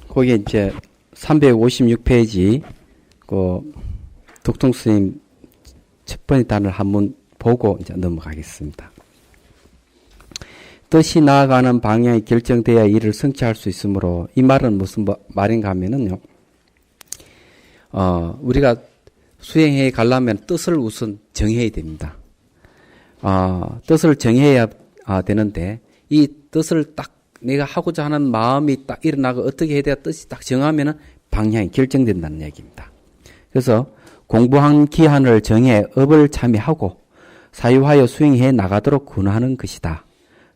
거기에 이제 356페이지, 덕통 스님 첫 번째 단을 한번 보고 이제 넘어가겠습니다. 뜻이 나아가는 방향이 결정되어야 이를 성취할 수 있으므로, 이 말은 무슨 말인가 하면은요, 우리가 수행해 가려면 뜻을 우선 정해야 됩니다. 뜻을 정해야 되는데, 이 뜻을 딱 내가 하고자 하는 마음이 딱 일어나고 어떻게 해야 돼야 뜻이 딱 정하면은 방향이 결정된다는 얘기입니다. 그래서 공부한 기한을 정해 업을 참여하고 사유하여 수행해 나가도록 권하는 것이다.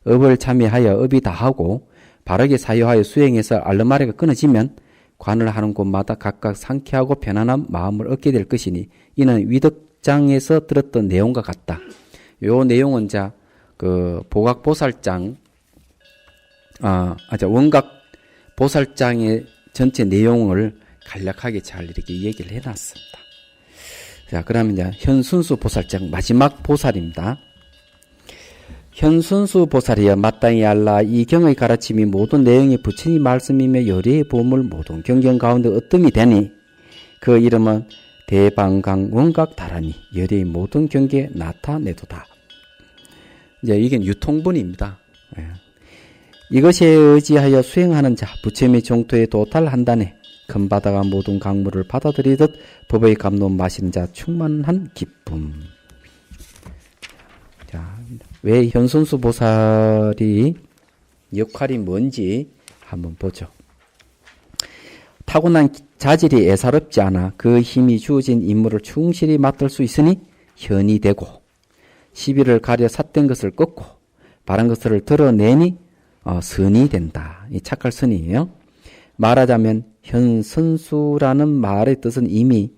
업을 참여하여 업이 다하고 바르게 사유하여 수행해서 알르마리가 끊어지면 관을 하는 곳마다 각각 상쾌하고 편안한 마음을 얻게 될 것이니, 이는 위덕장에서 들었던 내용과 같다. 요 내용은 보각보살장, 원각 보살장의 전체 내용을 간략하게 잘 이렇게 얘기를 해놨습니다. 자, 그러면 이제 현순수 보살장 마지막 보살입니다. 현순수 보살이여, 마땅히 알라. 이 경의 가르침이 모든 내용이 부처님 말씀이며 열의의 보물 모든 경경 가운데 어뜸이 되니, 그 이름은 대방강 원각다라니 열의의 모든 경계에 나타내도다. 이제 이게 유통분입니다. 이것에 의지하여 수행하는 자, 부처님의 종토에 도달한다네. 큰 바다가 모든 강물을 받아들이듯 법의 감론 마시는 자 충만한 기쁨. 자, 왜 현순수 보살이 역할이 뭔지 한번 보죠. 타고난 자질이 애사롭지 않아 그 힘이 주어진 임무를 충실히 맡을 수 있으니 현이 되고, 시비를 가려 삿된 것을 꺾고 바른 것을 드러내니 선이 된다. 이 착할 선이에요. 말하자면 현선수라는 말의 뜻은 이미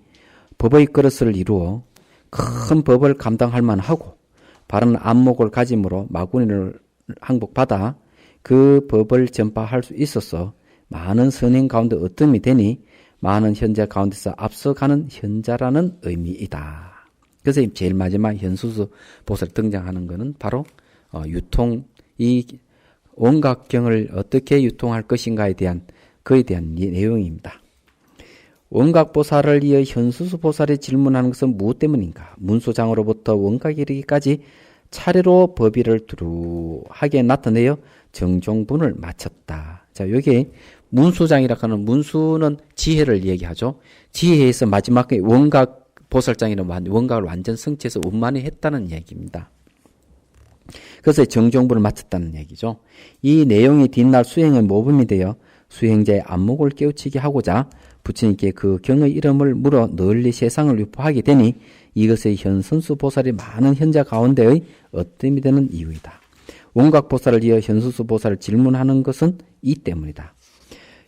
법의 그릇을 이루어 큰 법을 감당할 만하고 바른 안목을 가짐으로 마구니를 항복받아 그 법을 전파할 수 있어서 많은 선행 가운데 어뜸이 되니 많은 현자 가운데서 앞서가는 현자라는 의미이다. 그래서 제일 마지막 현수수 보살 등장하는 것은 바로 이 원각경을 어떻게 유통할 것인가에 대한 그에 대한 내용입니다. 원각보살을 이어 현수수 보살이 질문하는 것은 무엇 때문인가? 문수장으로부터 원각에 이르기까지 차례로 법의를 두루하게 나타내어 정종분을 마쳤다. 자, 여기 문수장이라고 하는, 문수는 지혜를 얘기하죠. 지혜에서 마지막에 원각 보살장이라는 원각을 완전 성취해서 원만히 했다는 얘기입니다. 그래서 정종분을 마쳤다는 얘기죠. 이 내용이 뒷날 수행의 모범이 되어 수행자의 안목을 깨우치게 하고자 부처님께 그 경의 이름을 물어 널리 세상을 유포하게 되니 이것의 현선수 보살이 많은 현자 가운데의 어뜸이 되는 이유이다. 원각보살을 이어 현선수 보살을 질문하는 것은 이 때문이다.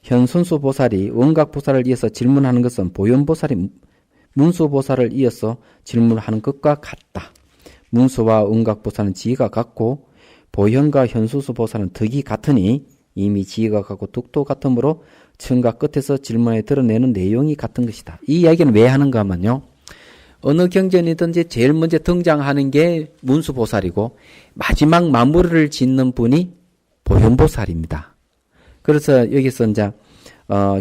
현선수 보살이 원각보살을 이어서 질문하는 것은 보현보살이 문수보살을 이어서 질문하는 것과 같다. 문수와 원각보살은 지위가 같고 보현과 현수수 보살은 덕이 같으니 이미 지위가 같고 덕도 같으므로 처음과 끝에서 질문에 드러내는 내용이 같은 것이다. 이 이야기는 왜 하는가 하면요, 어느 경전이든지 제일 먼저 등장하는 게 문수보살이고 마지막 마무리를 짓는 분이 보현보살입니다. 그래서 여기서 이제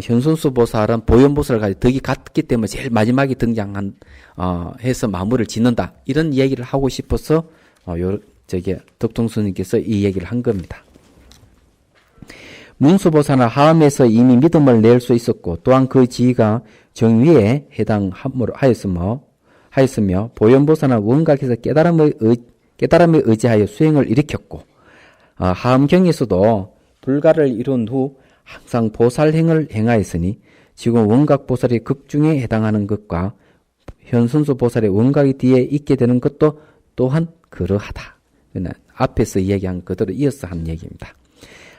현순수 보살은 보현보살을 가지고 덕이 같기 때문에 제일 마지막에 등장한 해서 마무리를 짓는다, 이런 이야기를 하고 싶어서 덕통스님께서 이 얘기를 한 겁니다. 문수보살은 하음에서 이미 믿음을 낼 수 있었고 또한 그 지위가 정위에 해당하였으며 보현보살은 원각에서 깨달음에 의지하여 수행을 일으켰고 하음경에서도 불가를 이룬 후 항상 보살행을 행하였으니 지금 원각보살이 극중에 해당하는 것과 현순수 보살의 원각이 뒤에 있게 되는 것도 또한 그러하다. 앞에서 이야기한 그대로 이어서 한 얘기입니다.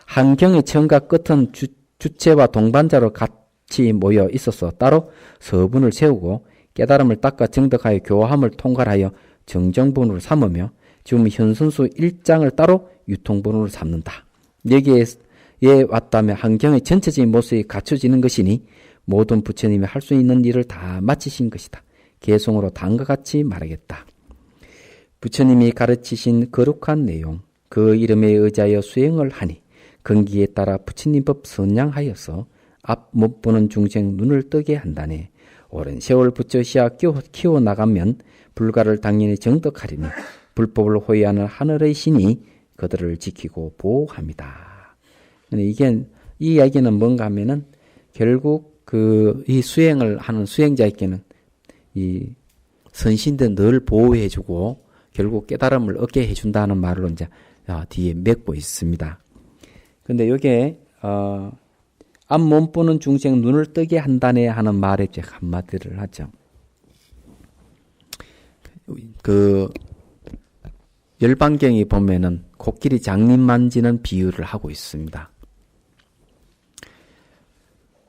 한 경의 처음과 끝은 주체와 동반자로 같이 모여 있어서 따로 서분을 세우고 깨달음을 닦아 정덕하여 교화함을 통괄하여 정정분으로 삼으며 지금 현순수 1장을 따로 유통분으로 삼는다. 여기에 왔다면 한경의 전체적인 모습이 갖춰지는 것이니 모든 부처님이 할 수 있는 일을 다 마치신 것이다. 개송으로 다음과 같이 말하겠다. 부처님이 가르치신 거룩한 내용, 그 이름에 의지하여 수행을 하니 건기에 따라 부처님 법 선양하여서 앞 못 보는 중생 눈을 뜨게 한다네. 오랜 세월 부처시야 키워나가면 불가를 당연히 정덕하리니 불법을 호위하는 하늘의 신이 그들을 지키고 보호합니다. 이게 이 이야기는 뭔가 하면은 결국 이 수행을 하는 수행자에게는 이 선신들 늘 보호해주고 결국 깨달음을 얻게 해준다는 말로 이제 뒤에 맺고 있습니다. 근데 요게 앞 못 보는 중생 눈을 뜨게 한다네 하는 말에 이제 한마디를 하죠. 열반경에 보면은 코끼리 장님 만지는 비유를 하고 있습니다.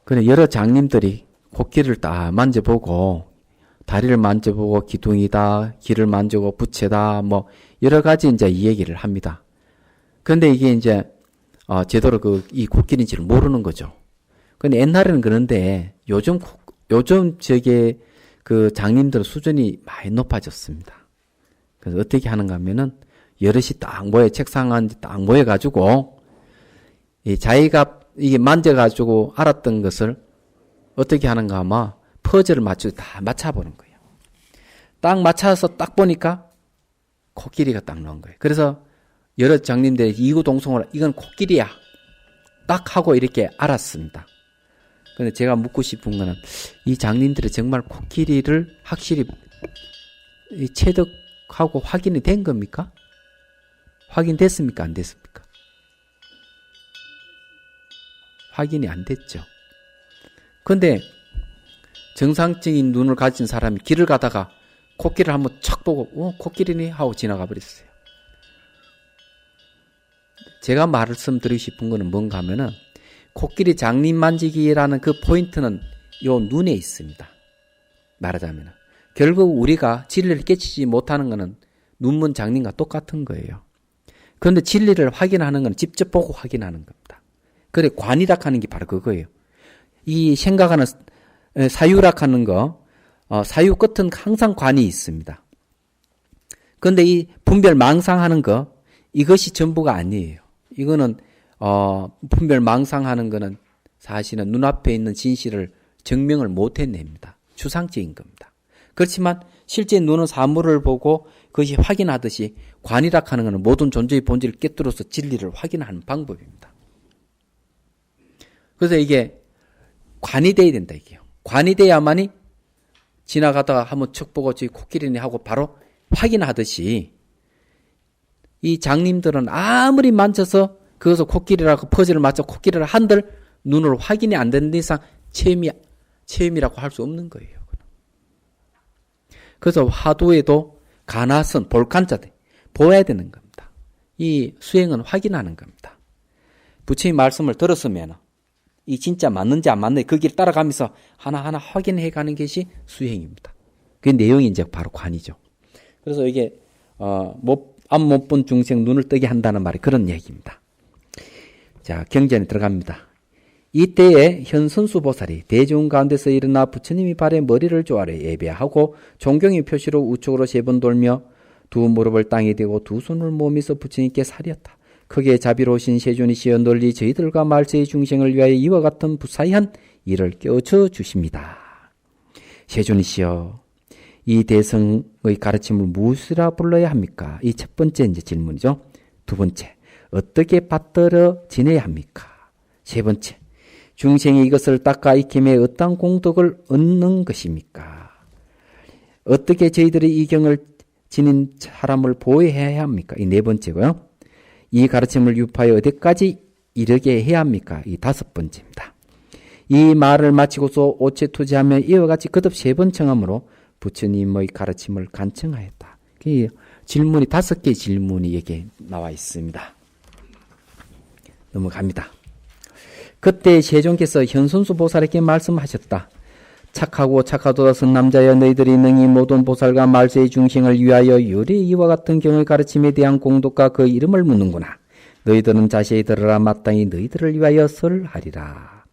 근데 여러 장님들이 코끼리를 딱 만져보고 다리를 만져보고 기둥이다, 귀를 만져보고 부채다, 뭐 여러 가지 이제 이 얘기를 합니다. 그런데 이게 이제 제대로 이 코끼리인지를 모르는 거죠. 근데 옛날에는 그런데 요즘 저게 그 장님들 수준이 많이 높아졌습니다. 그래서 어떻게 하는가 하면은 여럿이 딱 책상 안에 딱 모여가지고 자기가 이게 만져가지고 알았던 것을 어떻게 하는가 하면 퍼즐을 다 맞춰보는 거예요. 딱 맞춰서 딱 보니까 코끼리가 딱 나온 거예요. 그래서 여러 장님들이 이구동성으로 이건 코끼리야 딱 하고 이렇게 알았습니다. 근데 제가 묻고 싶은 거는 이 장님들이 정말 코끼리를 확실히 체득하고 확인이 된 겁니까? 확인됐습니까? 안 됐습니까? 확인이 안 됐죠. 근데 정상적인 눈을 가진 사람이 길을 가다가 코끼리를 한번 척 보고 코끼리니 하고 지나가 버렸어요. 제가 말씀드리고 싶은 거는 뭔가 하면은 코끼리 장님 만지기라는 그 포인트는 요 눈에 있습니다. 말하자면 결국 우리가 진리를 깨치지 못하는 거는 눈먼 장님과 똑같은 거예요. 그런데 진리를 확인하는 건 직접 보고 확인하는 겁니다. 그래 관이락하는 게 바로 그거예요. 이 생각하는 사유락하는 거 사유 끝은 항상 관이 있습니다. 그런데 이 분별 망상하는 거 이것이 전부가 아니에요. 이거는 분별 망상하는 거는 사실은 눈앞에 있는 진실을 증명을 못 해냅니다. 추상적인 겁니다. 그렇지만 실제 눈은 사물을 보고 그것이 확인하듯이 관이락하는 것은 모든 존재의 본질을 깨뜨려서 진리를 확인하는 방법입니다. 그래서 이게 관이 돼야 된다 이게요. 관이 돼야만이 지나가다가 한번 척 보고 저기 코끼리네 하고 바로 확인하듯이 이 장님들은 아무리 만져서 그것을 코끼리라고 퍼즐을 맞춰 코끼리를 한들 눈으로 확인이 안 되는 이상 체험이라고 할 수 없는 거예요. 그래서 화두에도 가나선 볼간자들 보아야 되는 겁니다. 이 수행은 확인하는 겁니다. 부처님 말씀을 들었으면 이 진짜 맞는지 안 맞는지 그 길 따라가면서 하나하나 확인해 가는 것이 수행입니다. 그 내용이 이제 바로 관이죠. 그래서 이게 앞 못 본 중생 눈을 뜨게 한다는 말이 그런 얘기입니다. 자, 경전에 들어갑니다. 이때에 현선수 보살이 대중 가운데서 일어나 부처님이 발에 머리를 조아려 예배하고 존경의 표시로 우측으로 3번 돌며 두 무릎을 땅에 대고 두 손을 모으면서 부처님께 사렸다. 크게 자비로우신 세존이시여 널리 저희들과 말세의 중생을 위하여 이와 같은 부사이한 일을 깨우쳐 주십니다. 세존이시여 이 대성의 가르침을 무엇이라 불러야 합니까? 이 첫 번째 이제 질문이죠. 두 번째, 어떻게 받들어 지내야 합니까? 세 번째, 중생이 이것을 닦아 익힘에 어떤 공덕을 얻는 것입니까? 어떻게 저희들이 이 경을 지닌 사람을 보호해야 합니까? 이 네 번째고요. 이 가르침을 유파해 어디까지 이르게 해야 합니까? 이 다섯 번째입니다. 이 말을 마치고서 오체투지하며 이와 같이 거듭 3번 청함으로 부처님의 가르침을 간청하였다. 질문이 5개의 질문이 여기에 나와 있습니다. 넘어갑니다. 그때 세존께서 현선수 보살에게 말씀하셨다. 착하고 착하도다 선남자여 너희들이 능히 모든 보살과 말세의 중생을 위하여 유리 이와 같은 경의 가르침에 대한 공덕과 그 이름을 묻는구나. 너희들은 자세히 들으라. 마땅히 너희들을 위하여 설하리라.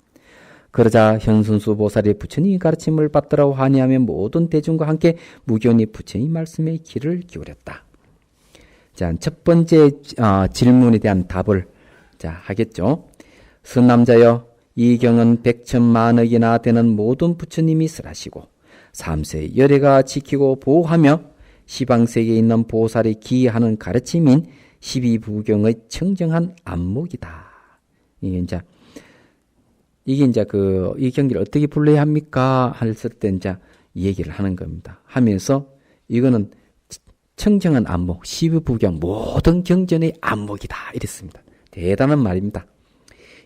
그러자 현선수 보살이 부처님의 가르침을 받들어 환희하며 모든 대중과 함께 무견히 부처님 말씀에 귀를 기울였다. 자, 첫 번째 질문에 대한 답을 자, 하겠죠. 선남자여, 이 경은 백천만억이나 되는 모든 부처님이 설하시고 삼세 열애가 지키고 보호하며 시방세계에 있는 보살이 기하는 가르침인 12부경의 청정한 안목이다. 이게 이제 이 경기를 어떻게 불러야 합니까? 했을 때 이제 이 얘기를 하는 겁니다. 하면서 이거는 청정한 안목, 12부경 모든 경전의 안목이다. 이랬습니다. 대단한 말입니다.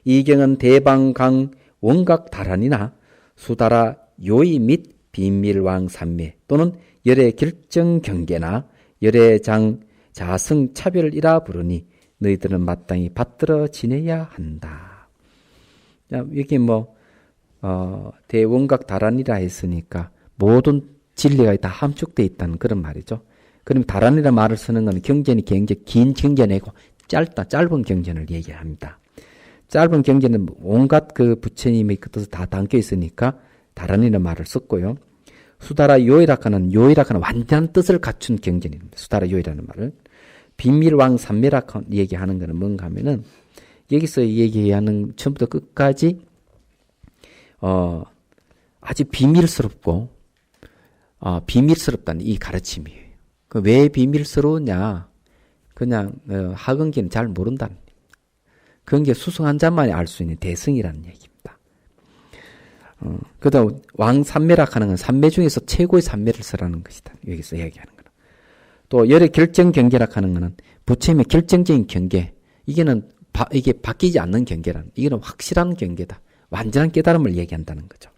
이 경은 대방강 원각 다란이나 수다라 요의 및 비밀왕 삼매 또는 열의 결정 경계나 열의 장 자성 차별이라 부르니 너희들은 마땅히 받들어 지내야 한다. 이게 대원각 다란이라 했으니까 모든 진리가 다 함축되어 있다는 그런 말이죠. 그럼 다란이라 말을 쓰는 건 경전이 굉장히 긴 경전이고 짧은 경전을 얘기합니다. 짧은 경전은 온갖 그 부처님의 그 뜻이 다 담겨 있으니까 다란이라는 말을 썼고요. 수다라 요이라카는 완전한 뜻을 갖춘 경전입니다. 수다라 요이라는 말을. 비밀왕 삼매라카 얘기하는 것은 뭔가 하면은 여기서 얘기하는 처음부터 끝까지 아주 비밀스럽고 비밀스럽다는 이 가르침이에요. 왜 비밀스러우냐? 그냥 하근기는 잘 모른다는 그런 게 수승한 자만이 알 수 있는 대승이라는 얘기입니다. 그다음 왕삼매락 하는 건 삼매 중에서 최고의 삼매를 쓰라는 것이다. 여기서 얘기하는 거는. 또 열의 결정 경계락 하는 것은 부처님의 결정적인 경계. 이게 바뀌지 않는 경계란. 이거는 확실한 경계다. 완전한 깨달음을 얘기한다는 거죠.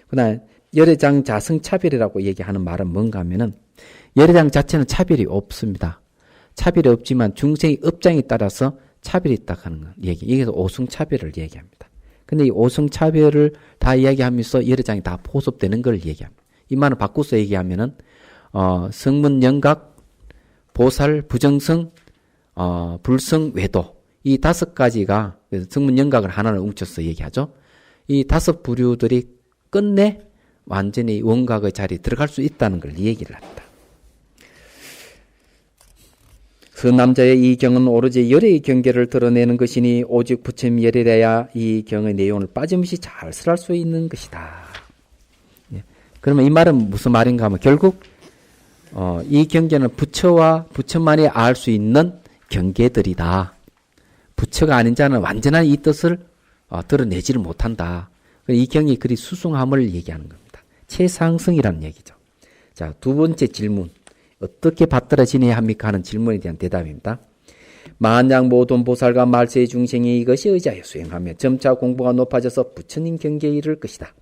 그다음 열의 장 자성 차별이라고 얘기하는 말은 뭔가 하면은 열의 장 자체는 차별이 없습니다. 차별이 없지만 중생의 업장에 따라서 차별이 있다고 하는 건 얘기. 여기서 오승차별을 얘기합니다. 근데 이 오승차별을 다 이야기하면서 여러 장이 다 포섭되는 걸 얘기합니다. 이 말을 바꿔서 얘기하면은, 성문, 영각, 보살, 부정성, 불성, 외도. 이 5가지가, 성문, 영각을 하나를 뭉쳐서 얘기하죠. 이 5 부류들이 끝내 완전히 원각의 자리에 들어갈 수 있다는 걸 얘기를 합니다. 선남자의 이 경은 오로지 열의 경계를 드러내는 것이니 오직 부처님 열이라야 이 경의 내용을 빠짐없이 잘 설할 수 있는 것이다. 예. 그러면 이 말은 무슨 말인가 하면 결국 이 경계는 부처만이 알 수 있는 경계들이다. 부처가 아닌 자는 완전한 이 뜻을 드러내지를 못한다. 이 경이 그리 수승함을 얘기하는 겁니다. 최상승이라는 얘기죠. 자, 두 번째 질문. 어떻게 받들어 지내야 합니까? 하는 질문에 대한 대답입니다. 만약 모든 보살과 말세의 중생이 이것이 의지하여 수행하며 점차 공부가 높아져서 부처님 경계에 이를 것이다.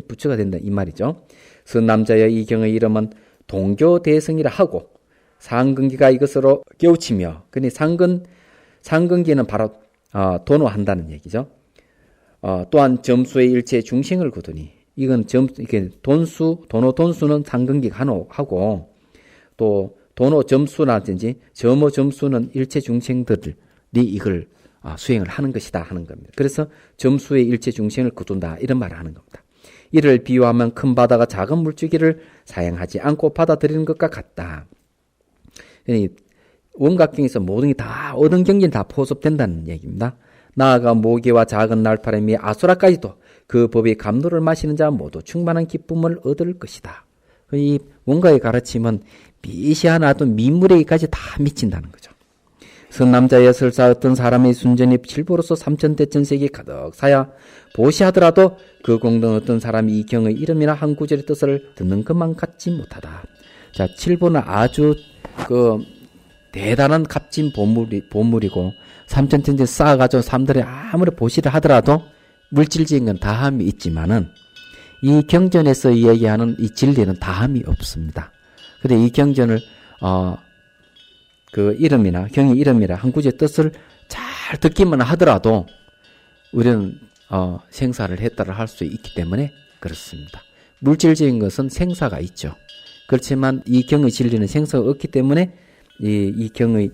부처가 된다 이 말이죠. 선남자의 이 경의 이름은 동교대성이라 하고 상근기가 이것으로 깨우치며 근데 상근기는 바로 도노한다는 얘기죠. 또한 점수의 일체 중생을 거두니 이건 도노 돈수는 상근기가 하고 또 도노 점수라든지 점호 점수는 일체 중생들이 이걸 수행을 하는 것이다 하는 겁니다. 그래서 점수의 일체 중생을 거둔다 이런 말을 하는 겁니다. 이를 비유하면 큰 바다가 작은 물줄기를 사양하지 않고 받아들이는 것과 같다. 원각경에서 모든 게 다 얻은 경지는 다 포섭된다는 얘기입니다. 나아가 모기와 작은 날파람이 아수라까지도 그 법의 감로를 마시는 자 모두 충만한 기쁨을 얻을 것이다. 이 원가의 가르침은 빛이 하나도 민물에게까지 다 미친다는 거죠. 선남자의 설사 어떤 사람의 순전히 칠보로서 삼천대천세계 가득 사야 보시하더라도 그 공동 어떤 사람이 이 경의 이름이나 한 구절의 뜻을 듣는 것만 갖지 못하다. 자, 칠보는 아주 대단한 값진 보물이고 삼천천제 쌓아가지고 사람들이 아무리 보시를 하더라도 물질적인 건 다함이 있지만은 이 경전에서 이야기하는 이 진리는 다함이 없습니다. 근데 이 경전을 그 이름이나 경의 이름이나 한 구절의 뜻을 잘 듣기만 하더라도 우리는 생사를 했다를 할 수 있기 때문에 그렇습니다. 물질적인 것은 생사가 있죠. 그렇지만 이 경의 진리는 생사가 없기 때문에 이 경의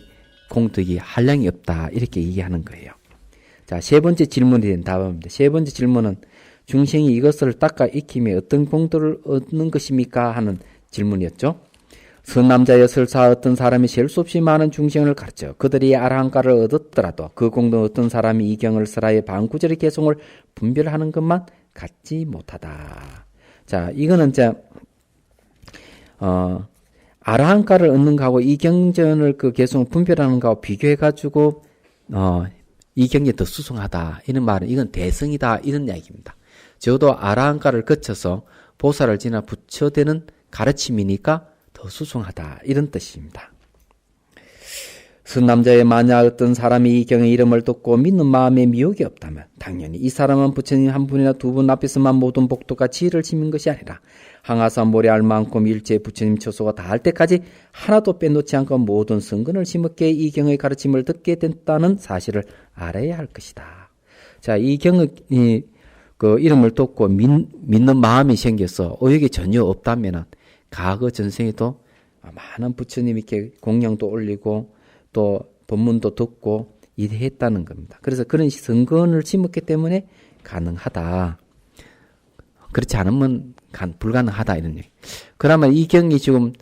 공덕이 한량이 없다 이렇게 얘기하는 거예요. 자, 세 번째 질문에 대한 답입니다. 세 번째 질문은 중생이 이것을 닦아 익히며 어떤 공덕을 얻는 것입니까? 하는 질문이었죠. 선남자여 설사 어떤 사람이 셀 수 없이 많은 중생을 가르쳐 그들이 아라한가를 얻었더라도 그 공동 어떤 사람이 이 경을 설하여 반구절의 개송을 분별하는 것만 갖지 못하다. 자, 이거는 이제 아라한가를 얻는 거하고 이 경전을 그 개송을 분별하는 거하고 비교해 가지고 이 경전이 더 수승하다 이런 말은 이건 대승이다 이런 이야기입니다. 저도 아라한가를 거쳐서 보살을 지나 부처되는 가르침이니까 더 수승하다 이런 뜻입니다. 선남자의 만약 어떤 사람이 이 경의 이름을 듣고 믿는 마음에 미혹이 없다면 당연히 이 사람은 부처님 한 분이나 두 분 앞에서만 모든 복도가 지혜를 심은 것이 아니라 항아산 모래 알 만큼 일제 부처님 처소가 다할 때까지 하나도 빼놓지 않고 모든 성근을 심었기에 이 경의 가르침을 듣게 됐다는 사실을 알아야 할 것이다. 자, 이 경의 그 이름을 듣고 믿는 마음이 생겨서 의욕이 전혀 없다면은 과거 전생에도 많은 부처님 이렇게 공양도 올리고 또 법문도 듣고 이해했다는 겁니다. 그래서 그런 성근을 심었기 때문에 가능하다. 그렇지 않으면 불가능하다 이런 얘기. 그러면 이 경이 지금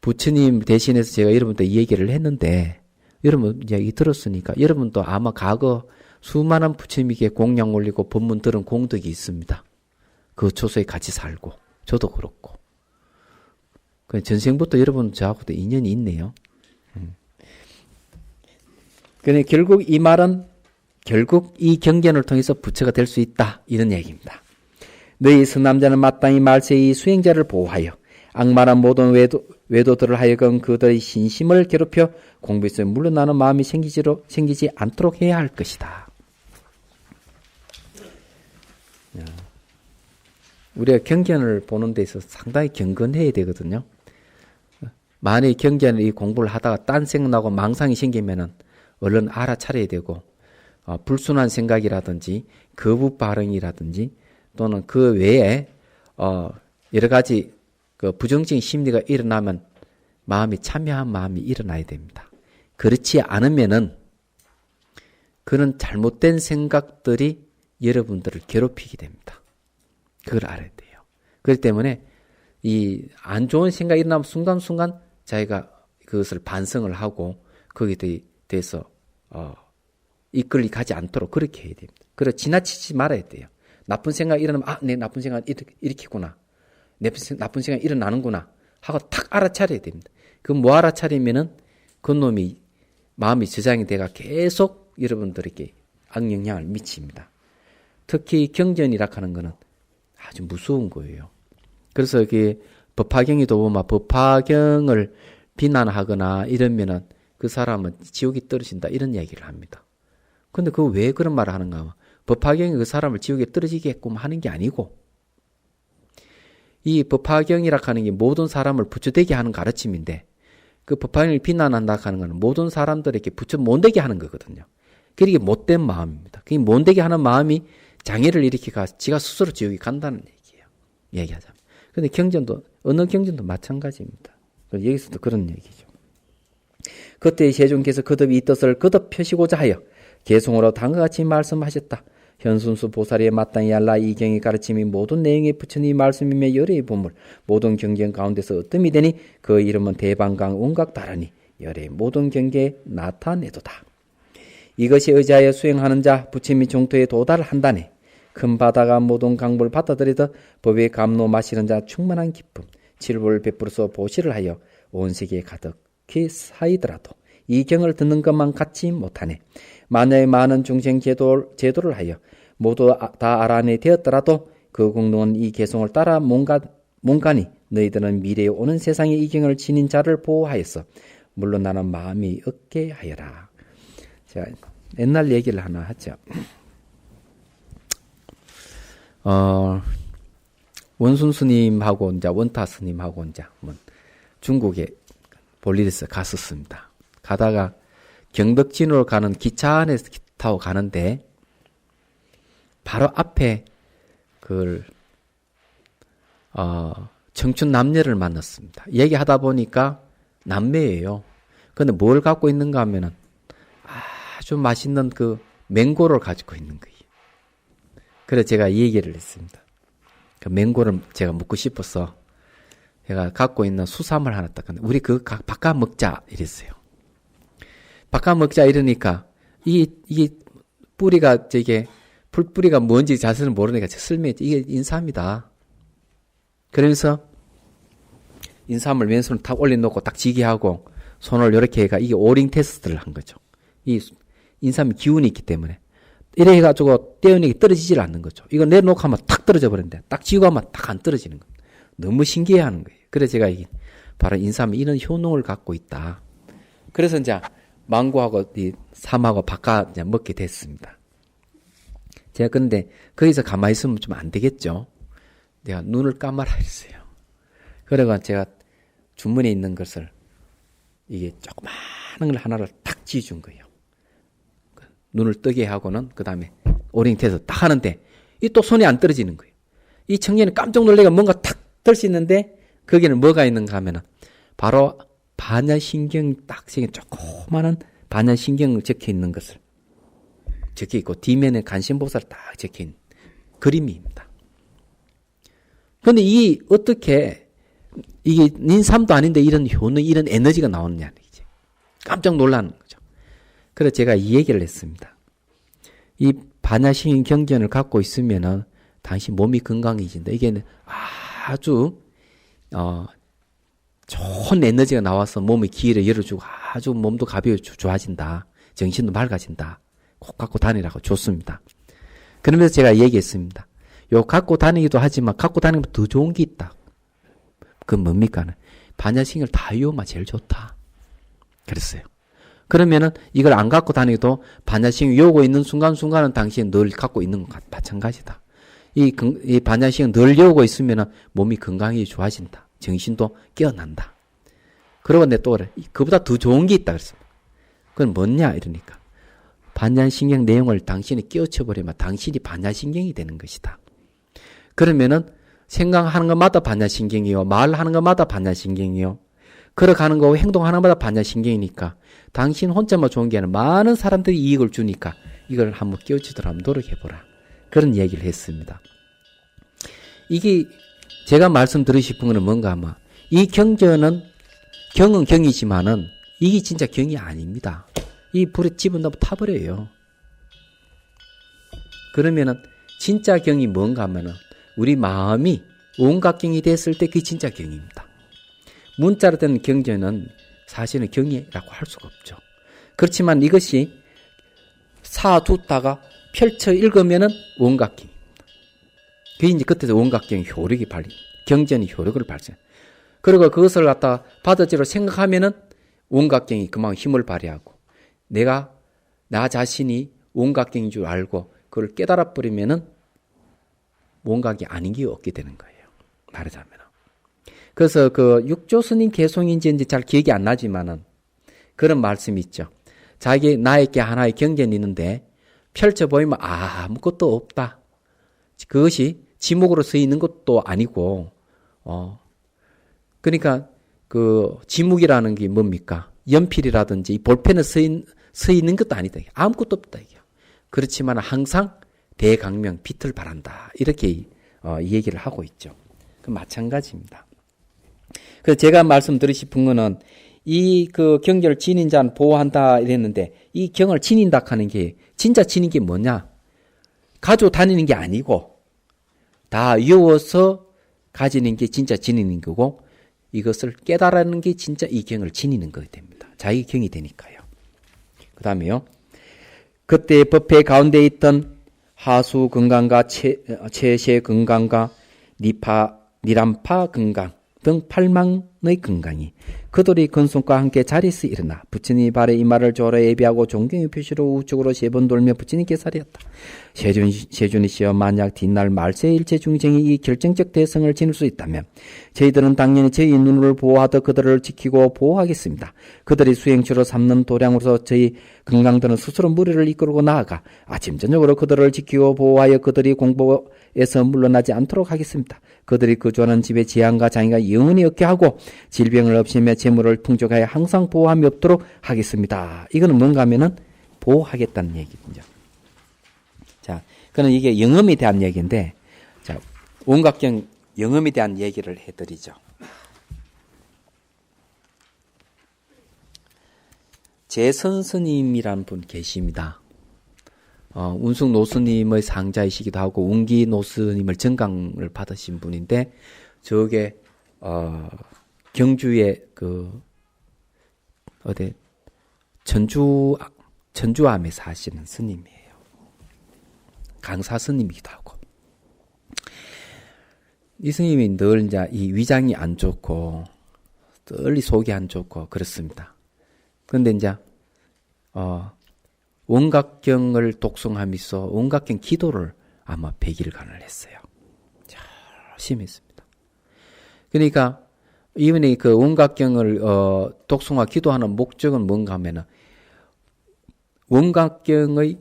부처님 대신해서 제가 여러분들 이 얘기를 했는데 여러분 이야기 들었으니까 여러분도 아마 과거 수많은 부처님에게 공양 올리고 법문 들은 공덕이 있습니다. 그 초소에 같이 살고 저도 그렇고 전생부터 여러분 저하고도 인연이 있네요. 근데 결국 이 말은 결국 이 경전을 통해서 부처가 될 수 있다 이런 얘기입니다. 너희 선남자는 마땅히 말세의 수행자를 보호하여 악마란 모든 외도들을 하여금 그들의 신심을 괴롭혀 공부에서 물러나는 마음이 생기지 않도록 해야 할 것이다. 우리가 경전을 보는 데 있어서 상당히 경건해야 되거든요. 만약에 경전을 이 공부를 하다가 딴 생각나고 망상이 생기면은 얼른 알아차려야 되고 불순한 생각이라든지 거부 반응이라든지 또는 그 외에 여러 가지 그 부정적인 심리가 일어나면 마음이 참여한 마음이 일어나야 됩니다. 그렇지 않으면은 그런 잘못된 생각들이 여러분들을 괴롭히게 됩니다. 그걸 알아야 돼요. 그렇기 때문에 이 안 좋은 생각이 일어나면 순간순간 자기가 그것을 반성을 하고 거기에 대해서 이끌리 가지 않도록 그렇게 해야 됩니다. 그래 지나치지 말아야 돼요. 나쁜 생각이 일어나면 내 나쁜 생각이 이렇게구나. 내 나쁜 생각이 일어나는구나 하고 탁 알아차려야 됩니다. 그 뭐 알아차리면은 그놈이 마음이 저장이 돼가 계속 여러분들에게 악영향을 미칩니다. 특히 경전이라 하는 거는 아주 무서운 거예요. 그래서 이게 법화경에도 보면 법화경을 비난하거나 이러면은 그 사람은 지옥에 떨어진다 이런 얘기를 합니다. 근데 그 왜 그런 말을 하는가 하면 법화경이 그 사람을 지옥에 떨어지게끔 하는 게 아니고 이 법화경이라 하는 게 모든 사람을 부처되게 하는 가르침인데 그 법화경을 비난한다 하는 것은 모든 사람들에게 부처 못되게 하는 거거든요. 그게 못된 마음입니다. 그게 못되게 하는 마음이 장애를 일으키가 지가 스스로 지옥에 간다는 얘기예요. 얘기하자면. 근데 경전도 어느 경전도 마찬가지입니다. 여기서도 그런 얘기죠. 그때 세존께서 거듭 이 뜻을 거듭 펴시고자 하여 개송으로 다음과 같이 말씀하셨다. 현순수 보살이에 마땅히 알라 이 경의 가르침이 모든 내용의 부처님 말씀이며 열의 보물 모든 경전 가운데서 어뜸이 되니 그 이름은 대방강 온각다라니 열의 모든 경계에 나타내도다. 이것이 의지하여 수행하는 자 부처님이 종토에 도달한다네. 큰 바다가 모든 강물을 받아들이듯 법의 감로 마시는 자 충만한 기쁨 칠보를 베풀어서 보시를 하여 온 세계에 가득히 쌓이더라도 이 경을 듣는 것만 갖지 못하네. 만약에 많은 중생 제도를 하여 모두 다 알아내 되었더라도 그 공동은 이 개송을 따라 몽간이 너희들은 미래에 오는 세상에 이 경을 지닌 자를 보호하여서 물러나는 마음이 없게 하여라. 자, 옛날 얘기를 하나 하죠. 원순 스님하고 이제 원타 스님하고 이제 중국에 볼일에서 갔었습니다. 가다가 경덕진으로 가는 기차 안에서 타고 가는데 바로 앞에 청춘 남녀를 만났습니다. 얘기하다 보니까 남매예요. 근데 뭘 갖고 있는가 하면은 아주 맛있는 그 맹고를 가지고 있는 거예요. 그래서 제가 이 얘기를 했습니다. 그 맹고를 제가 먹고 싶어서 제가 갖고 있는 수삼을 하나 딱, 우리 바꿔 먹자, 이랬어요. 바꿔 먹자 이러니까, 이게 뿌리가, 풀뿌리가 뭔지 자세는 모르니까 설명했지. 이게 인삼이다. 그러면서, 인삼을 왼손을 탁 올려놓고 딱 지게 하고, 손을 이렇게 해가, 이게 오링 테스트를 한 거죠. 이 인삼이 기운이 있기 때문에. 이래 해가지고 떼어내기 떨어지질 않는 거죠. 이거 내놓고 하면 탁 떨어져 버렸는데, 딱 쥐고 하면 딱 안 떨어지는 거예요. 너무 신기해 하는 거예요. 그래서 제가 바로 인삼이 이런 효능을 갖고 있다. 그래서 이제 망고하고 이 삼하고 바꿔 이제 먹게 됐습니다. 제가 근데 거기서 가만히 있으면 좀 안 되겠죠. 내가 눈을 감아라 했어요. 그래가 제가 주머니에 있는 것을 이게 조그마한 걸 하나를 탁 쥐어준 거예요. 눈을 뜨게 하고는 그 다음에 오링태에서 딱 하는데 이 또 손이 안 떨어지는 거예요. 이 청년이 깜짝 놀래가 뭔가 탁 들 수 있는데 거기는 뭐가 있는가 하면은 바로 반야신경 딱 생긴 조그마한 반야신경 적혀 있는 것을 적혀 있고 뒷면에 간신보살 딱 적혀 있는 그림입니다. 그런데 어떻게 이게 인삼도 아닌데 이런 효능, 이런 에너지가 나오느냐 이제 깜짝 놀라는 거죠. 그래서 제가 이 얘기를 했습니다. 이 반야신경 경전을 갖고 있으면은 당신 몸이 건강해진다. 이게 아주 좋은 에너지가 나와서 몸의 기회를 열어주고 아주 몸도 가벼워 좋아진다. 정신도 맑아진다. 꼭 갖고 다니라고 좋습니다. 그러면서 제가 얘기했습니다. 요 갖고 다니기도 하지만 갖고 다니면 더 좋은 게 있다. 그건 뭡니까? 반야신경 다이오마 제일 좋다. 그랬어요. 그러면은 이걸 안 갖고 다니도 반야신경 요거 있는 순간순간은 당신이 늘 갖고 있는 것 마찬가지다. 이 반야신경 늘 요고 있으면은 몸이 건강이 좋아진다. 정신도 깨어난다. 그러고 내 또 그래. 그보다 더 좋은 게 있다 그랬어. 그건 뭐냐 이러니까. 반야신경 내용을 당신이 깨우쳐버리면 당신이 반야신경이 되는 것이다. 그러면은 생각하는 것마다 반야신경이요. 말하는 것마다 반야신경이요. 걸어가는 거고 행동하는 것마다 반야신경이니까 당신 혼자만 좋은 게 아니라 많은 사람들이 이익을 주니까 이걸 한번 깨우치도록 한번 노력해보라. 그런 얘기를 했습니다. 이게 제가 말씀드리고 싶은 거는 뭔가 하면 이 경전은 경은 경이지만은 이게 진짜 경이 아닙니다. 이 불에 집어넣으면 타버려요. 그러면은 진짜 경이 뭔가 하면은 우리 마음이 온각경이 됐을 때 그게 진짜 경입니다. 문자로 된 경전은 사실은 경이라고 할 수가 없죠. 그렇지만 이것이 사두다가 펼쳐 읽으면은 원각경입니다. 그게 이제 그때서 원각경의 효력이 경전의 효력을 발생. 그리고 그것을 갖다가 받아들여 생각하면은 원각경이 그만큼 힘을 발휘하고 내가 나 자신이 원각경인 줄 알고 그걸 깨달아 버리면은 원각이 아닌 게 없게 되는 거예요. 말하자면. 그래서 그 육조 스님 개송인지 이제 잘 기억이 안 나지만은 그런 말씀이 있죠. 자기 나에게 하나의 경전이 있는데 펼쳐 보이면 아무것도 없다. 그것이 지목으로 써 있는 것도 아니고, 그러니까 그 지목이라는 게 뭡니까? 연필이라든지 볼펜에 써 있는 것도 아니다. 아무것도 없다. 그렇지만 항상 대강명 빛을 발한다. 이렇게 이 얘기를 하고 있죠. 그 마찬가지입니다. 그래서 제가 말씀드리고 싶은 거는 이 그 경전을 지닌 자는 보호한다 이랬는데 이 경을 지닌다 하는 게 진짜 지닌 게 뭐냐? 가지고 다니는 게 아니고 다 외워서 가지는 게 진짜 지니는 거고 이것을 깨달아는 게 진짜 이 경을 지니는 거 됩니다. 자기 경이 되니까요. 그 다음에요. 그때 법회 가운데 있던 하수 건강과 체세 건강과 니람파 건강 등 8망의 건강이 그들이 근손과 함께 자리에서 일어나 부처님 발에 이 말을 조로 예비하고 존경의 표시로 우측으로 3번 돌며 부처님께 살이었다. 세준이시여 만약 뒷날 말세 일체 중생이 이 결정적 대성을 지닐 수 있다면 저희들은 당연히 저희 눈을 보호하듯 그들을 지키고 보호하겠습니다. 그들이 수행처로 삼는 도량으로서 저희 건강들은 스스로 무리를 이끌고 나아가 아침 저녁으로 그들을 지키고 보호하여 그들이 공부에서 물러나지 않도록 하겠습니다. 그들이 거주하는 집에 재앙과 장애가 영원히 없게 하고 질병을 없애며 재물을 풍족하여 항상 보호함이 없도록 하겠습니다. 이거는 뭔가 하면은 보호하겠다는 얘기죠. 자, 그는 이게 영음에 대한 얘기인데, 자, 온각경 영음에 대한 얘기를 해드리죠. 재선 스님이라는 분 계십니다. 운숙 노스님의 상자이시기도 하고 운기 노스님을 정강을 받으신 분인데 저게 경주의 어디 전주암에 사시는 스님이에요. 강사 스님이기도 하고. 이 스님이 늘 이제 이 위장이 안 좋고 늘 속이 안 좋고 그렇습니다. 그런데 이제 원각경을 독송하면서 원각경 기도를 아마 100일간을 했어요. 열심히 했습니다. 그러니까 이분이 그 원각경을 독송하 기도하는 목적은 뭔가 하면은 원각경의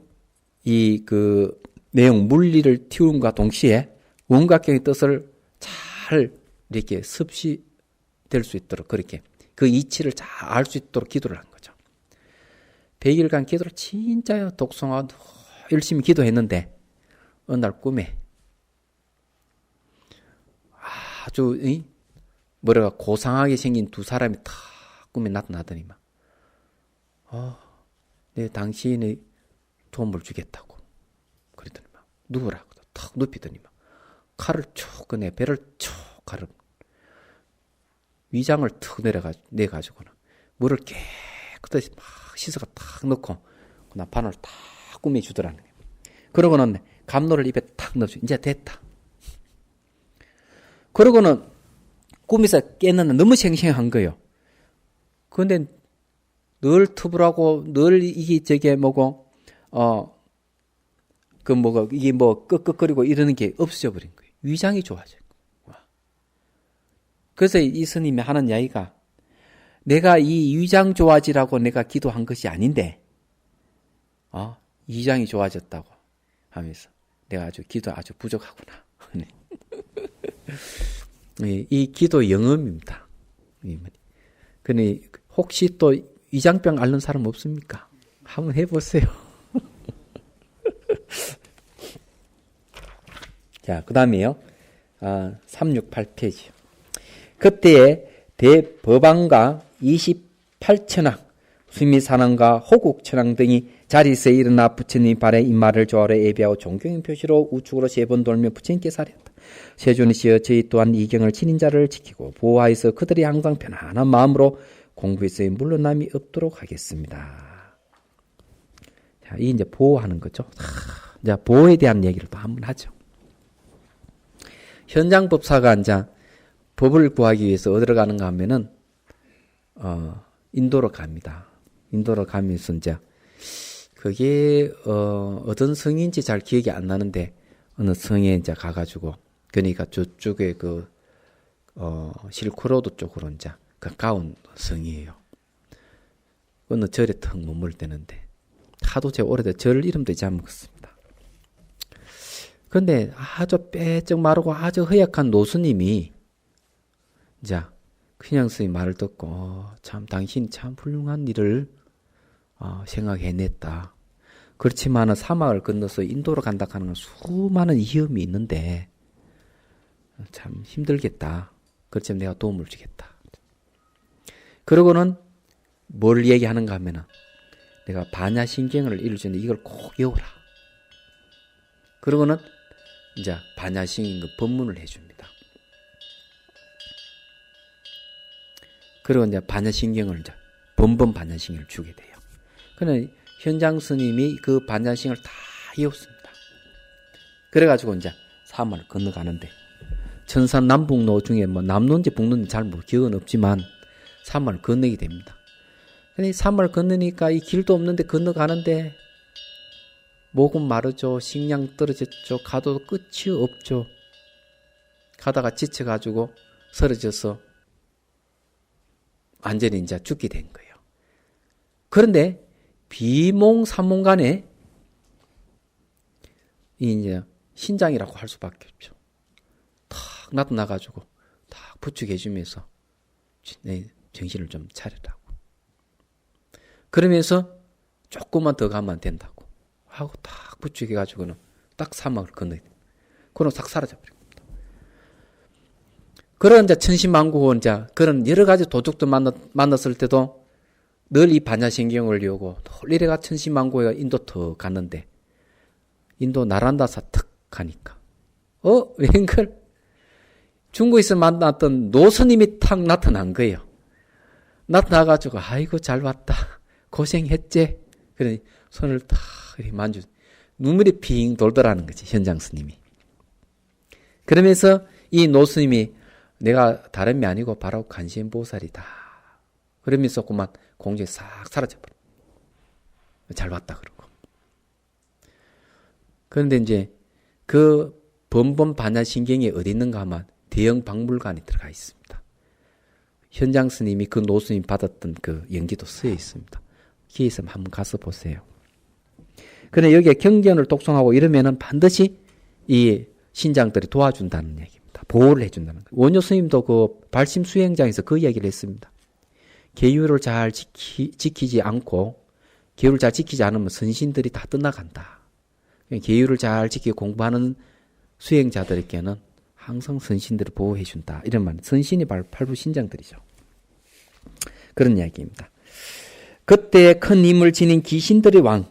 이 그 내용 물리를 틔움과 동시에 원각경의 뜻을 잘 이렇게 습시될 수 있도록 그렇게 그 이치를 잘 알 수 있도록 기도를 한 거죠. 100일간 기도를 진짜 독송하고 열심히 기도했는데 어느 날 꿈에 아주 고상하게 생긴 두 사람이 탁 꿈에 나타나더니만 내 당신의 도움을 주겠다고 그러더니만 누구라고 탁 눕히더니만 칼을 쭉 꺼내 배를 쭉 가르 위장을 툭 내가지고는 물을 깨끗이 막 씻어가 탁 넣고 그다음 바늘 탁 꾸며 주더라는 거예요. 그러고는 감로를 입에 탁 넣어주 이제 됐다. 그러고는 꿈에서 깨는데 너무 생생한 거예요. 그런데 늘 투불하고 늘 이게 저게 뭐고 이게 뭐 끄끄거리고 이러는 게 없어져 버린 거예요. 위장이 좋아져. 그래서 이 스님이 하는 이야기가 내가 이 위장 좋아지라고 내가 기도한 것이 아닌데 위장이 좋아졌다고 하면서 내가 기도 아주 부족하구나. 이 기도 영음입니다. 근데 혹시 또 위장병 앓는 사람 없습니까? 한번 해보세요. 자, 그 다음에요. 368페이지. 그때에 대법왕과 28천왕, 수미산왕과 호국천왕 등이 자리에서 일어나 부처님 발에 이마를 조아려 예배하고 존경의 표시로 우측으로 3번 돌며 부처님께 사렸다. 세존이시여 저희 또한 이 경을 친인자를 지키고 보호하여서 그들이 항상 편안한 마음으로 공부에서 물러남이 없도록 하겠습니다. 자, 이 이제 보호하는 거죠. 이제 보호에 대한 얘기를 또 한번 하죠. 현장 법사가 이제 법을 구하기 위해서 어디로 가는가 하면은 인도로 갑니다. 인도로 가면서 이제 그게 어떤 성인지 잘 기억이 안 나는데 어느 성에 이제 가가지고 그러니까 저쪽에 실크로드 쪽으로 이제 가까운 성이에요. 어느 절에 턱 머물대는데 하도 제가 오래된 절 이름도 잊어먹었습니다. 그런데 아주 빼쩍 마르고 아주 허약한 노스님이 이제 그냥 스님 말을 듣고 참 당신 참 훌륭한 일을 생각해냈다. 그렇지만 사막을 건너서 인도로 간다 하는 건 수많은 위험이 있는데 참 힘들겠다. 그렇지만 내가 도움을 주겠다. 그러고는 뭘 얘기하는가 하면은 내가 반야신경을 일주는데 이걸 꼭 외우라. 그러고는 이제 반야신경 그 법문을 해줍니다. 그리고 이제 반야신경을 이제 번번 반야신경을 주게 돼요. 그는 현장 스님이 그 반야신경을 다 외웠습니다. 그래가지고 이제 사막을 건너가는데 천산 남북로 중에 뭐 남론지 북론지 잘 기억은 없지만 사막을 건너게 됩니다. 근데 사막을 건너니까 이 길도 없는데 건너가는데 목은 마르죠. 식량 떨어졌죠. 가도 끝이 없죠. 가다가 지쳐가지고 쓰러져서 완전히 이제 죽게 된 거예요. 그런데 비몽사몽간에 이제 신장이라고 할 수밖에 없죠. 탁 나타나가지고 탁 부축해주면서 내 정신을 좀 차리라고. 그러면서 조금만 더 가면 된다고 하고 딱 부축해가지고는 딱 사막을 건너야 돼. 그럼 싹 사라져버립니다. 그런 이제 천신만고 이제 그런 여러 가지 도둑들 만났을 때도 늘 이 반야신경을 요고 이래가 천신만고가 인도 턱 갔는데 인도 나란다사 턱 가니까 웬걸 중국에서 만났던 노스님이 탁 나타난 거예요. 나타나가지고 아이고 잘 왔다 고생했지. 그러니 손을 탁 만져 눈물이 핑 돌더라는 거지 현장 스님이. 그러면서 이 노스님이 내가 다름이 아니고 바로 관세음보살이다. 그러면서 그만 공중에 싹 사라져버려. 잘 왔다 그러고. 그런데 이제 그 번번 반야신경이 어디 있는가 하면 대형 박물관에 들어가 있습니다. 현장 스님이 그 노스님 받았던 그 연기도 쓰여 있습니다. 기회 있으면 한번 가서 보세요. 그런데 여기에 경전을 독송하고 이러면은 반드시 이 신장들이 도와준다는 얘기입니다. 보호를 해준다는 거예요. 원효 스님도 그 발심 수행장에서 그 얘기를 했습니다. 계율을 잘 지키지 않고 계율을 잘 지키지 않으면 선신들이 다 떠나간다. 계율을 잘 지키고 공부하는 수행자들에게는 항상 선신들을 보호해준다. 이런 말. 선신이 바로 팔부 신장들이죠. 그런 이야기입니다. 그때 큰 힘을 지닌 귀신들의 왕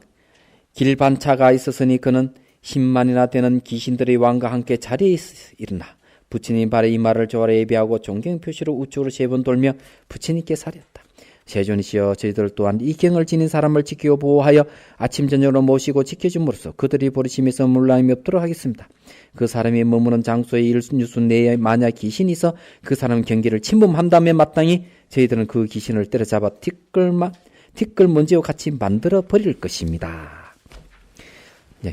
길반차가 있었으니 그는 10만이나 되는 귀신들의 왕과 함께 자리에 일어나 부처님 발에 이 말을 조아려 예비하고 존경 표시로 우측으로 3번 돌며 부처님께 사렸다. 세존이시여 저희들 또한 이 경을 지닌 사람을 지키고 보호하여 아침 저녁으로 모시고 지켜줌으로써 그들이 버리심에서 물러남이 없도록 하겠습니다. 그 사람이 머무는 장소에 일순유수 내에 만약 귀신이 있어 그 사람 경기를 침범한다면 마땅히 저희들은 그 귀신을 때려잡아 티끌 먼지와 같이 만들어 버릴 것입니다.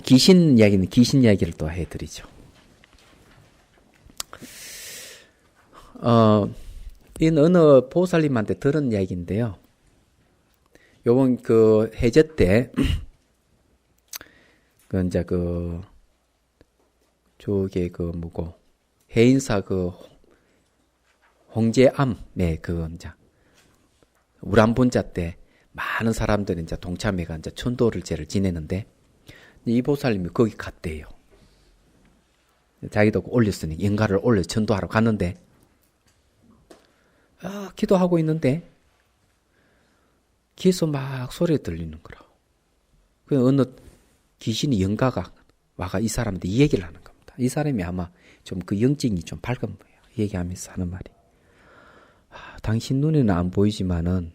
귀신 이야기는 귀신 이야기를 또 해드리죠. 이 어느 보살님한테 들은 이야기인데요. 요번 그 해제 때, 이제 저게 해인사 홍제암, 네, 이제, 우람본자 때 많은 사람들이 이제 동참회가 이제 천도를제를 지내는데, 이 보살님이 거기 갔대요. 자기도 올렸으니 연가를 올려 천도하러 갔는데, 기도하고 있는데 귀에서 막 소리가 들리는 거라. 그 어느 귀신이 영가가 와가 이 사람한테 이 얘기를 하는 겁니다. 이 사람이 아마 좀 그 영증이 좀 밝은 거예요. 얘기하면서 하는 말이. 당신 눈에는 안 보이지만은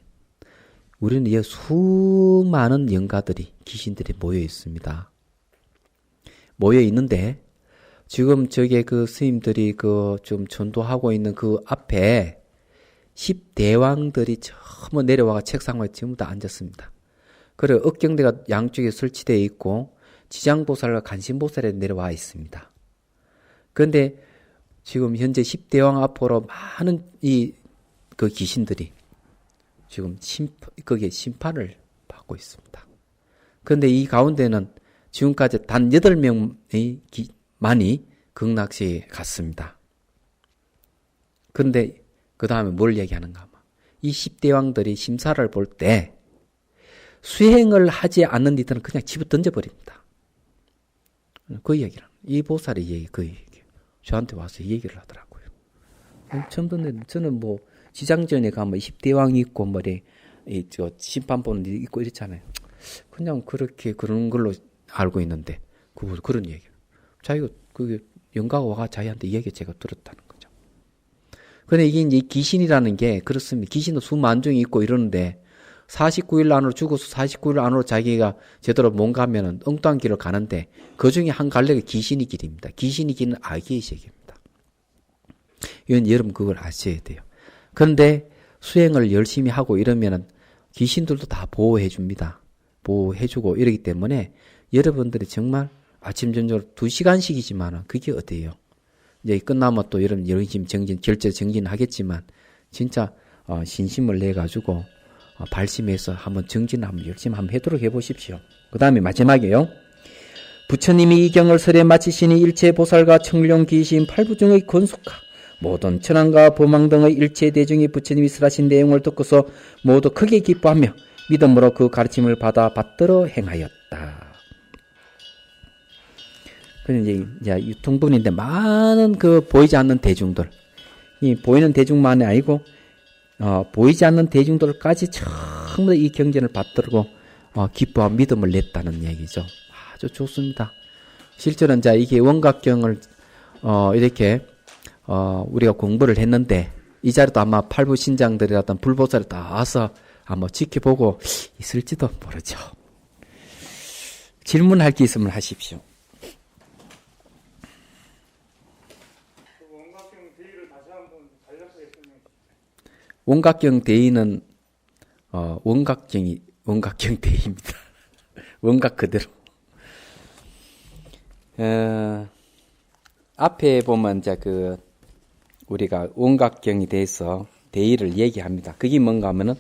우리는 이 수많은 영가들이 귀신들이 모여 있습니다. 모여 있는데 지금 저게 그 스님들이 좀 전도하고 있는 그 앞에 10대왕들이 전부 내려와가 책상 위에 전부 다 앉았습니다. 그리고 억경대가 양쪽에 설치되어 있고 지장보살과 간신보살에 내려와 있습니다. 그런데 지금 현재 10대왕 앞으로 많은 그 귀신들이 지금 거기에 심판을 받고 있습니다. 그런데 이 가운데는 지금까지 단 8명만이 극락시에 갔습니다. 그런데 그 다음에 뭘 얘기하는가 하면 이 10대 왕들이 심사를 볼 때 수행을 하지 않는 이들은 그냥 집어 던져버립니다. 그 얘기를 이 보살이 그 얘기 저한테 와서 이 얘기를 하더라고요. 처음 듣는데 저는 지장전에 가면 10대 왕이 있고 저 심판 보는 데 있고 이렇잖아요. 그냥 그런 걸로 알고 있는데 그런 얘기를 자기가 그게 영가가 와가 자기한테 이 얘기 제가 들었다는 거죠. 근데 이게 이제 귀신이라는 게 그렇습니다. 귀신도 수만 종이 있고 이러는데 49일 안으로 죽어서 49일 안으로 자기가 제대로 못 가면은 엉뚱한 길을 가는데 그 중에 한 갈래가 귀신이 길입니다. 귀신이 길은 악의 세계입니다. 이건 여러분 그걸 아셔야 돼요. 그런데 수행을 열심히 하고 이러면은 귀신들도 다 보호해 줍니다. 보호해 주고 이러기 때문에 여러분들이 정말 아침 저녁으로 2시간씩이지만은 그게 어때요? 이제 끝나면 또 여러분 열심히 결제 정진하겠지만 진짜 신심을 내 가지고 발심해서 한번 열심히 한번 해도록 해보십시오. 그 다음에 마지막에요. 부처님이 이 경을 설에 마치시니 일체 보살과 청룡 귀신 팔부중의 권속하 모든 천황과 범왕 등의 일체 대중이 부처님이 설하신 내용을 듣고서 모두 크게 기뻐하며 믿음으로 그 가르침을 받들어 행하였다. 그는 이제 유통분인데 많은 보이지 않는 대중들, 이 보이는 대중만이 아니고 보이지 않는 대중들까지 전부 다 이 경전을 받들고 기뻐와 믿음을 냈다는 얘기죠. 아주 좋습니다. 실제로는 자 이게 원각경을 이렇게 우리가 공부를 했는데 이 자리도 아마 팔부 신장들이라든 불보살이 다 와서 아마 지켜보고 있을지도 모르죠. 질문할 게 있으면 하십시오. 원각경 대의를 다시 한번 간략하게 원각경 대의는 원각경 대의입니다. 원각 그대로. 앞에 보면 이제 우리가 원각경에 대해서 대의를 얘기합니다. 그게 뭔가 하면은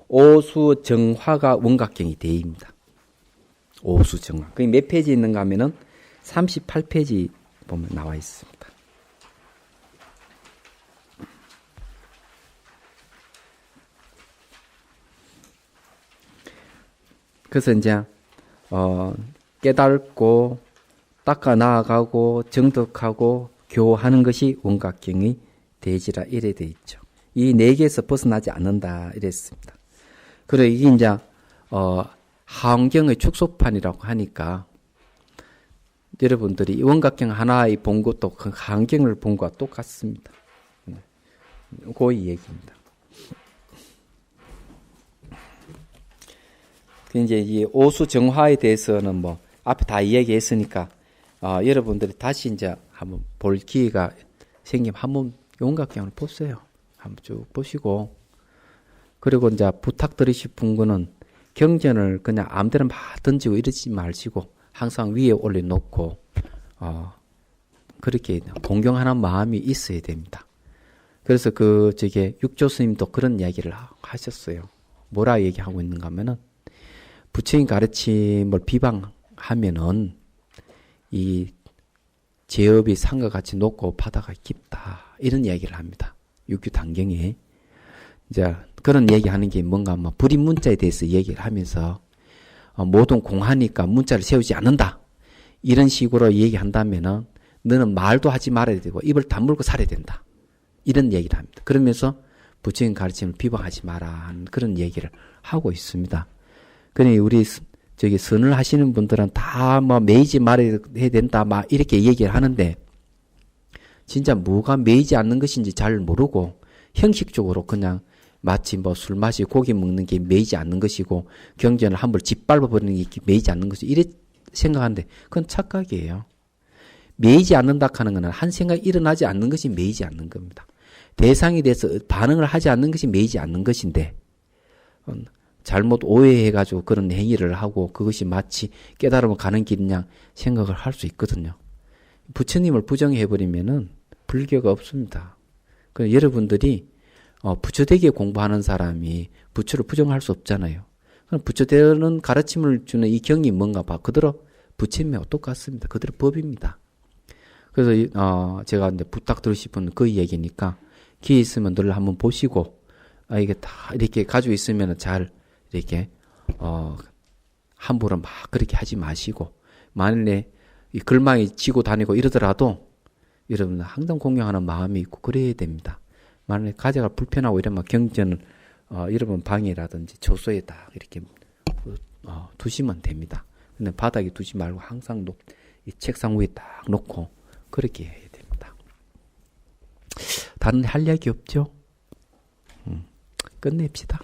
오수정화가 원각경이 대의입니다. 오수정화. 그게 몇 페이지 있는가 하면은 38페이지 보면 나와 있습니다. 그래서 이제 깨닫고 닦아 나아가고 정덕하고 교하는 것이 원각경의 대지라 이래 돼 있죠. 이 네 개에서 벗어나지 않는다 이랬습니다. 그리고 이게 이제 하원경의 축소판이라고 하니까 여러분들이 원각경 하나의 본 것도 그 하원경을 본 것과 똑같습니다. 그 얘기입니다. 이제 이 오수정화에 대해서는 뭐 앞에 다 이야기했으니까 여러분들이 다시 이제 한번 볼 기회가 생기면 한번 원각경을 보세요. 한번 쭉 보시고 그리고 이제 부탁드리실 분은 경전을 그냥 아무데나 막 던지고 이러지 마시고 항상 위에 올려놓고 그렇게 공경하는 마음이 있어야 됩니다. 그래서 육조 스님도 그런 이야기를 하셨어요. 뭐라 얘기하고 있는가 하면은 부처님 가르침을 비방하면은 이 제업이 산과 같이 높고 바다가 깊다 이런 이야기를 합니다. 육규 단경에 이제 그런 얘기하는 게 뭔가 하면 불임 문자에 대해서 얘기를 하면서 모든 공하니까 문자를 세우지 않는다 이런 식으로 얘기한다면은 너는 말도 하지 말아야 되고 입을 다물고 살아야 된다 이런 얘기를 합니다. 그러면서 부처님 가르침을 비방하지 마라 하는 그런 얘기를 하고 있습니다. 그러니 우리 선을 하시는 분들은 다 매이지 말아야 된다 막 이렇게 얘기를 하는데 진짜 뭐가 매이지 않는 것인지 잘 모르고 형식적으로 그냥 마치 술 마시고 고기 먹는 게 매이지 않는 것이고 경전을 한번 짓밟아 버리는 게 매이지 않는 것이 이래 생각하는데 그건 착각이에요. 매이지 않는다 하는 것은 한 생각이 일어나지 않는 것이 매이지 않는 겁니다. 대상에 대해서 반응을 하지 않는 것이 매이지 않는 것인데 잘못 오해해가지고 그런 행위를 하고 그것이 마치 깨달음을 가는 길이냐 생각을 할 수 있거든요. 부처님을 부정해버리면은 불교가 없습니다. 그래서 여러분들이 부처되게 공부하는 사람이 부처를 부정할 수 없잖아요. 그럼 부처되는 가르침을 주는 이 경이 뭔가 봐. 그대로 부처님과 똑같습니다. 그대로 법입니다. 그래서 제가 이제 부탁드리고 싶은 그 얘기니까 기회 있으면 늘 한번 보시고 이게 다 이렇게 가지고 있으면 잘 이렇게 함부로 막 그렇게 하지 마시고 만일에 이 글망이 지고 다니고 이러더라도 여러분 항상 공경하는 마음이 있고 그래야 됩니다. 만약에 가져가 불편하고 이러면 경전을 여러분 방이라든지 조소에 딱 이렇게 두시면 됩니다. 근데 바닥에 두지 말고 항상 이 책상 위에 딱 놓고 그렇게 해야 됩니다. 다른 할 이야기 없죠? 끝냅시다.